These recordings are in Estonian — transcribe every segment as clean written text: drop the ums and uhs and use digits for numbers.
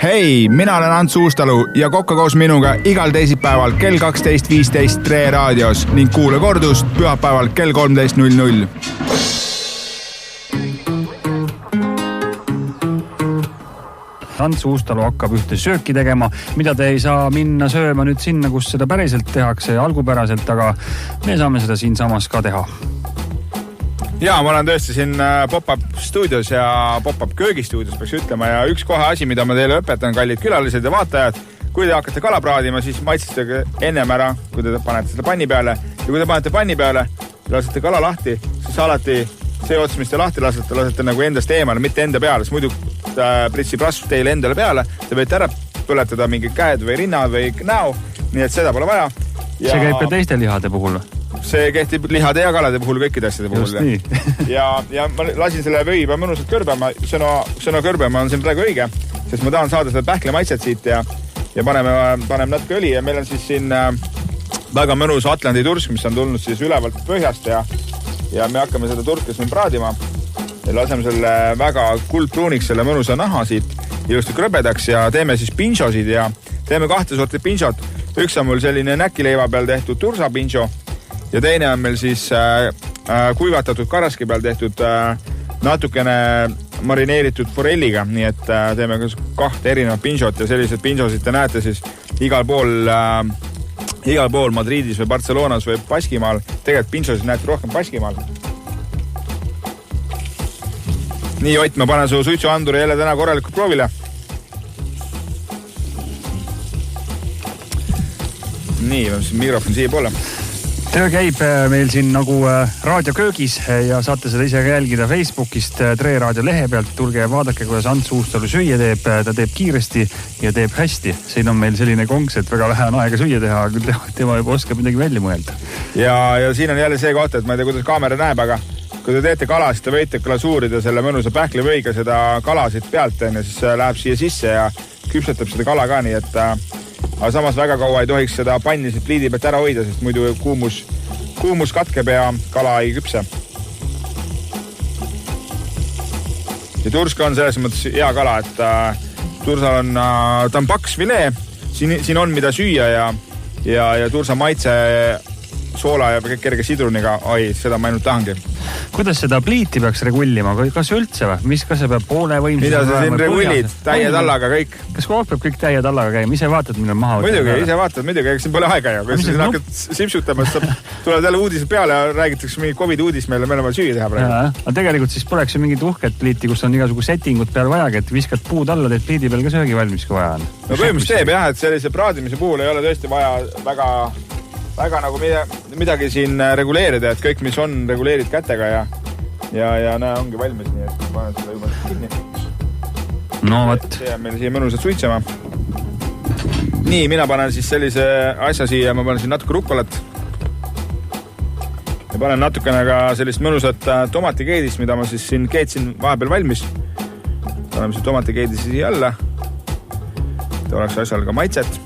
Hei, mina olen Ants Uustalu ja kokka koos minuga igal teisipäeval kell 12.15 Tre raadios ning kuule kordust pühapäeval kell 13.00. Ants Uustalu hakkab ühte sööki tegema, mida te ei saa minna sööma nüüd sinna, kus seda päriselt tehakse algupäraselt, aga me saame seda siin samas ka teha. Ja, ma olen tõesti siin Pop-Up stuudios ja Pop-Up köögistuudios peaks ütlema ja üks kohe asi, mida ma teile õpetan, kallid külalised ja vaatajad, kui te hakkate kala praadima, siis maitsestage ennem ära, kui te panete seda panni peale ja kui te panete panni peale ja lasete kala lahti, siis alati see ots, mis te lahti lasete nagu endast eemale, mitte enda peale, siis muidu pritsib rasv teile endale peale, te võite ära põletada mingi käed või rinnad või näo, nii et seda pole vaja. Ja... See käib ka teiste lihade puhul? See kehtib lihade ja kalade puhul, kõikide asjade puhul. Just nii. ja ma lasin selle vöiba mõnusalt kõrbema, sõna kõrbema on siin praegu õige, sest ma tahan saada seda pähkle maitset siit ja paneme natuke õli ja meil on siis siin väga mõnus Atlandi tursk, mis on tulnud siis ülevalt põhjast ja me hakkame seda turkes nüüd praadima ja laseme selle väga kuldpruuniks selle mõnusa naha siit ilusti krõbedaks ja teeme siis pinšosid ja teeme 2 sorti pinšot. Üks on mul selline näkileiva peal tehtud tursa pinšo ja teine on meil siis kuivatatud karaski peal tehtud natukene marineeritud forelliga, nii et teeme 2 erinevat pinšot ja sellised pinšosid te näete siis igal pool Madridis või Barcelonas või Baskimaal. Tegelikult pinšosid näete rohkem Baskimaal. Nii, Ott, ma panen su suitsuanduri jälle täna korralikult proovile. Nii, mikrofon siia poole. Töö käib meil siin nagu raadioköögis ja saate seda ise jälgida Facebookist Tre raadio lehe pealt. Tulge ja vaadake, kuidas Ants Uustalu süüa teeb. Ta teeb kiiresti ja teeb hästi. Siin on meil selline kongs, et väga vähe on aega süüa teha, aga tema juba oskab midagi välja mõelda. Ja siin on jälle see koht, et ma ei tea, kuidas kaamera näeb, aga kui te teete kala, siis te võite glasuurida selle mõnusa pähklivõiga seda kalasid pealt, siis läheb siia sisse ja küpsetab seda kala ka, nii et aga samas väga kaua ei tohiks seda panni siit pliidi pealt ära hoida, sest muidu kuumus katkeb ja kala ei küpse. Ja tursk on selles mõttes hea kala, et tursal on, ta on paks filee, siin on mida süüa ja tursa maitse soola ja kerge sidruniga, seda ma ainult tahangi. Kuidas seda pliiti peaks regullima? Kas üldse või? Kas see peab poole võimsus? Mida sa siin regullid? Täie tallaga kõik. Kas koos peab kõik täie tallaga käima? Ise vaatad, millal maha võtta? Muidugi, ise vaatad, eks siin pole aega ja kui siin hakkad sipsutama, tulevad jälle uudised peale ja räägitakse mingi COVID uudis meile, meil on vaja süüa teha praegu. Aga tegelikult siis poleks ju mingit uhket pliiti, kus on igasugu settingut peal vajagi, et viskad puud alla, teed pliidi peal ka söögi valmis, kui vaja on. No põhimõtteliselt teeb jah, et sellise praadimise puhul ei ole tõesti vaja väga nagu midagi siin reguleerida, et kõik, mis on, reguleerid kätega ja näe, ongi valmis, nii et panen seda juba kinni. No võt. See on meil siia mõnusalt suitsema. Nii, mina panen siis sellise asja siia, ma panen siin natuke rukkolat. Ja panen natukene ka sellist mõnusat tomatikeedist, mida ma siis siin keetsin vahepeal valmis. Paneme see tomatikeedist siia alla. Ta oleks asjal ka maitset.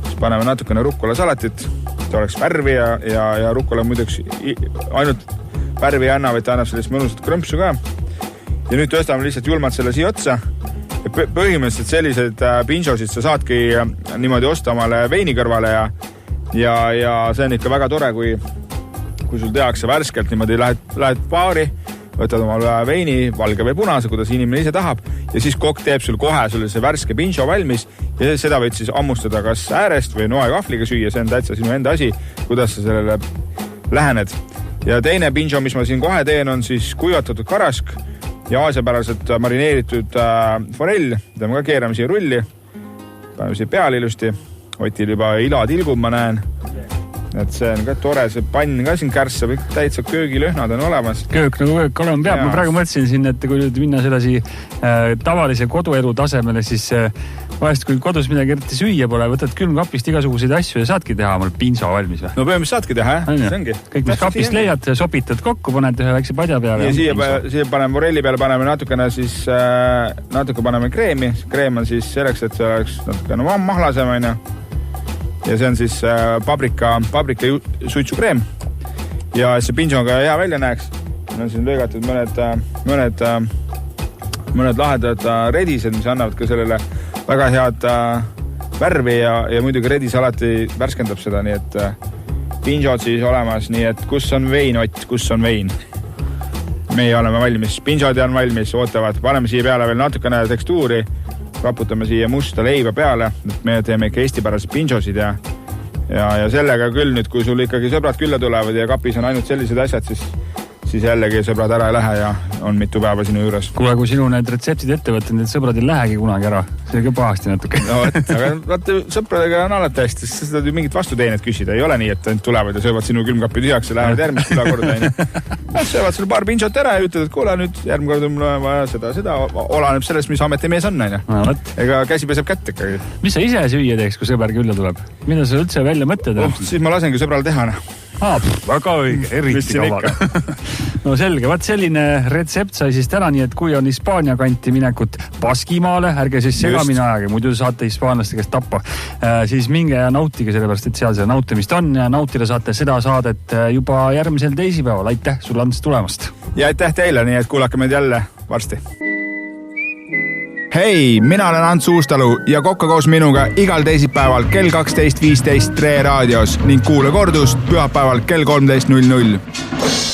Siis paneme natukene rukkola salatit. Ta oleks värvi ja rukkola muiduks ainult värvi ei anna, vaid ta annab sellist mõnusat krõmpsu ka. Ja nüüd tõstame lihtsalt julmalt selle siia otsa. Ja põhimõtteliselt sellised pinšosid sa saadki niimoodi osta omale veini kõrvale ja see on ikka väga tore, kui sul tehakse värskelt niimoodi, lähed baari, võtad omale veini, valge või punase, kuidas inimene ise tahab ja siis kokk teeb sul kohe sulle see värske pinšo valmis ja seda võid siis ammustada kas äärest või noekahvliga süüa, see on täitsa sinu enda asi, kuidas sa sellele lähened. Ja teine pinšo, mis ma siin kohe teen, on siis kuivatatud karask ja aasiapäraselt marineeritud forell, mida ma ka keerame siia rulli. Paneme siia peale ilusti. Otil juba ila tilgub, ma näen. Et see on ka tore, see pann ka siin kärssab, täitsa köögilõhnad on olemas. Köök nagu köök olema peab. Ma praegu mõtlesin siin, et kui nüüd minna sellasi tavalise koduelu tasemele, siis vahest kui kodus midagi eriti süüa pole, võtad külmkapist igasuguseid asju ja saadki teha omal pinso valmis või? No põhimõtteliselt saadki teha, see ongi. Kõik, mis kapist leiad, sopitad kokku, paned ühe väikse padja peale. Ja siia paneme forelli peale, paneme natukene siis, natuke paneme kreemi. Kreem on siis selleks, et see oleks natukene mahlasem, ja see on siis paprika suitsukreem. Ja see pinso on ka hea välja näeks. On siin lõigatud mõned mõned lahedad redised, mis annavad ka sellele väga head värvi ja muidugi redis alati värskendab seda, nii et pinžod siis olemas, nii et kus on vein, Ott, kus on vein? Meie oleme valmis, pinžod on valmis, ootavad, paneme siia peale veel natukene tekstuuri, raputame siia musta leiba peale, et me teeme ikka eestipärased pinžosid ja sellega küll nüüd, kui sul ikkagi sõbrad külla tulevad ja kapis on ainult sellised asjad, siis jällegi sõbrad ära ei lähe ja on mitu päeva sinu juures. Kuule, kui sinu need retseptid ette võtta, need sõbrad ei lähegi kunagi ära. See on ka pahasti natuke. No, aga vaata, sõpradega on alati hästi, sest seda ju mingit vastuteenet küsida. Ei ole nii, et tulevad ja söövad sinu külmkappi tühjaks ja lähevad järgmist külakorda. Söövad sulle paar pinžot ära ja ütled, et kuule nüüd järgmine kord on mul vaja seda. Olaneb sellest, mis ametimees on. Ega käsi peseb kätt ikkagi. Mis sa ise süüa teeks, kui sõber külla tuleb? Mida sa üldse välja mõtled? Siis ma lasengi sõbral teha. Väga õige, eriti kaval. No selge, vaat selline retsept sai siis täna, nii et kui on Hispaania kanti minekut Baskimaale, ärge siis segamine ajage, muidu saate hispaanlaste käest tappa. Siis minge ja nautige, sellepärast et seal see nautimist on ja nautida saate seda saadet juba järgmisel teisipäeval. Aitäh sulle Ants tulemast. Ja aitäh teile, nii et kuulake meid jälle varsti. Hei, mina olen Ants Uustalu ja kokka koos minuga igal teisipäeval kell 12.15 Tre raadios ning kuule kordust pühapäeval kell 13.00.